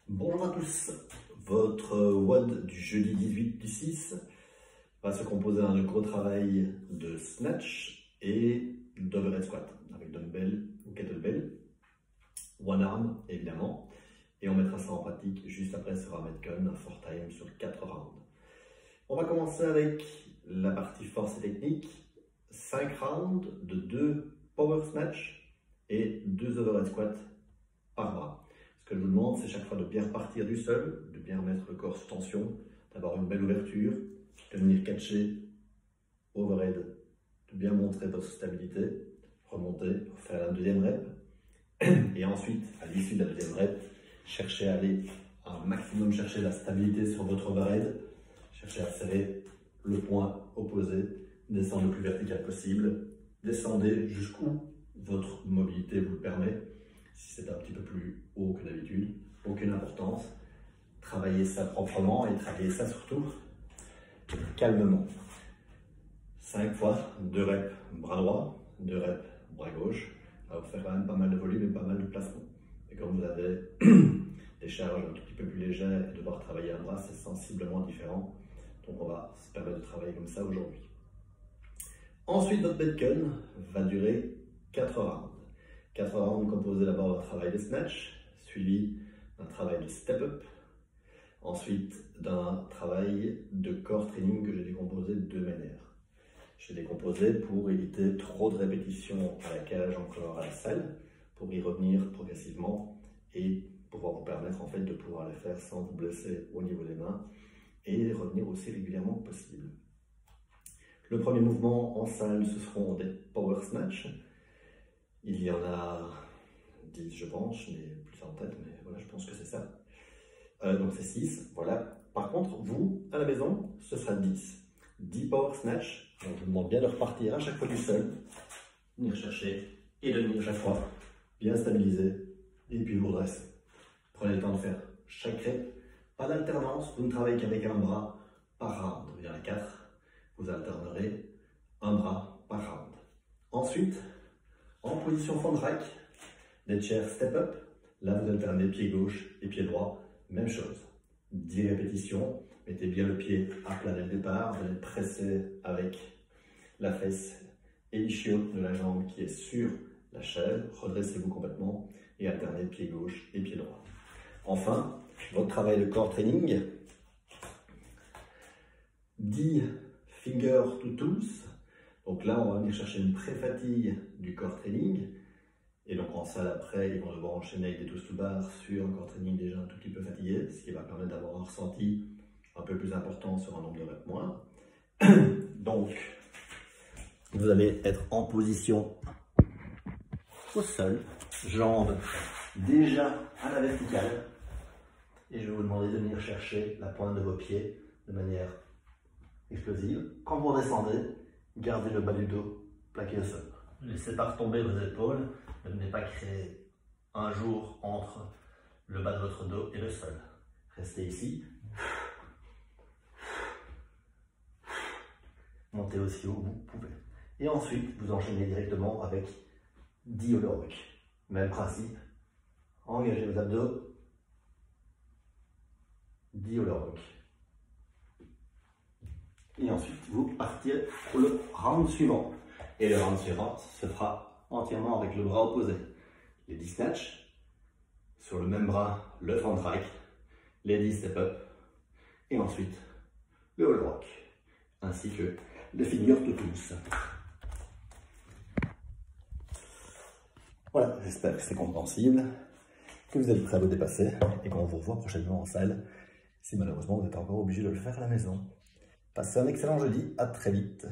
Bonjour à tous, votre WOD du jeudi 18 du 6 va se composer d'un gros travail de snatch et d'overhead squat avec dumbbell ou kettlebell, one arm évidemment, et on mettra ça en pratique juste après sur un Metcon, un 4 time sur 4 rounds. On va commencer avec la partie force et technique, 5 rounds de 2 power snatch et 2 overhead squat par bras. Ce que je vous demande, c'est chaque fois de bien repartir du sol, de bien remettre le corps sous tension, d'avoir une belle ouverture, de venir catcher, overhead, de bien montrer votre stabilité, remonter, faire la deuxième rep, et ensuite, à l'issue de la deuxième rep, cherchez à aller un maximum chercher la stabilité sur votre overhead, cherchez à serrer le point opposé, descendre le plus vertical possible, descendez jusqu'où votre mobilité vous le permet. Si c'est un petit peu plus haut que d'habitude, aucune importance. Travaillez ça proprement et travaillez ça surtout calmement. 5 fois, 2 reps bras droit, 2 reps bras gauche. Ça va vous faire quand même pas mal de volume et pas mal de placement. Et quand vous avez des charges un tout petit peu plus légères et devoir travailler un bras, c'est sensiblement différent. Donc on va se permettre de travailler comme ça aujourd'hui. Ensuite, notre Metcon va durer 4 rounds. 4 rounds composés d'abord d'un travail de snatch, suivi d'un travail de step-up, ensuite d'un travail de core training que j'ai décomposé de 2 manières. Je l'ai décomposé pour éviter trop de répétitions à la cage encore à la salle, pour y revenir progressivement et pouvoir vous permettre en fait de pouvoir les faire sans vous blesser au niveau des mains et revenir aussi régulièrement que possible. Le premier mouvement en salle, ce seront des power snatch. Il y en a 10, je pense, je n'ai plus ça en tête, mais voilà, je pense que c'est ça. Donc c'est 6, voilà. Par contre, vous, à la maison, ce sera 10. 10 power snatch. Donc je vous demande bien de repartir à chaque fois du sol, venir chercher et de venir chaque fois bien stabiliser, et puis vous redressez. Prenez le temps de faire chaque rep. Pas d'alternance, vous ne travaillez qu'avec un bras par round. Il y en a 4, vous alternerez un bras par round. Ensuite, en position front rack, des chairs step up, là vous alternez pied gauche et pied droit, même chose. 10 répétitions, mettez bien le pied à plat dès le départ, vous allez presser avec la fesse et l'ischio de la jambe qui est sur la chaise, redressez-vous complètement et alternez pied gauche et pied droit. Enfin, votre travail de core training, 10 finger to tools. Donc là, on va venir chercher une pré-fatigue du core training. Et donc en salle après, ils vont devoir enchaîner avec des toes to bar sur un core training déjà un tout petit peu fatigué, ce qui va permettre d'avoir un ressenti un peu plus important sur un nombre de reps moindre. Donc, vous allez être en position au sol, jambes déjà à la verticale. Et je vais vous demander de venir chercher la pointe de vos pieds de manière explosive. Quand vous redescendez, gardez le bas du dos plaqué au sol. Laissez pas retomber vos épaules. Ne venez pas créer un jour entre le bas de votre dos et le sol. Restez ici. Montez aussi haut où vous pouvez. Et ensuite, vous enchaînez directement avec 10 hollow rock. Même principe. Engagez vos abdos. 10 hollow rock. Et ensuite, vous partirez pour le round suivant. Et le round suivant se fera entièrement avec le bras opposé. Les 10 snatch, sur le même bras, le front rack, les 10 step up, et ensuite le hollow rock, ainsi que le finger to tools. Voilà, j'espère que c'est compréhensible, que vous êtes prêts à vous dépasser, et qu'on vous revoit prochainement en salle, si malheureusement vous êtes encore obligé de le faire à la maison. Passez un excellent jeudi, à très vite.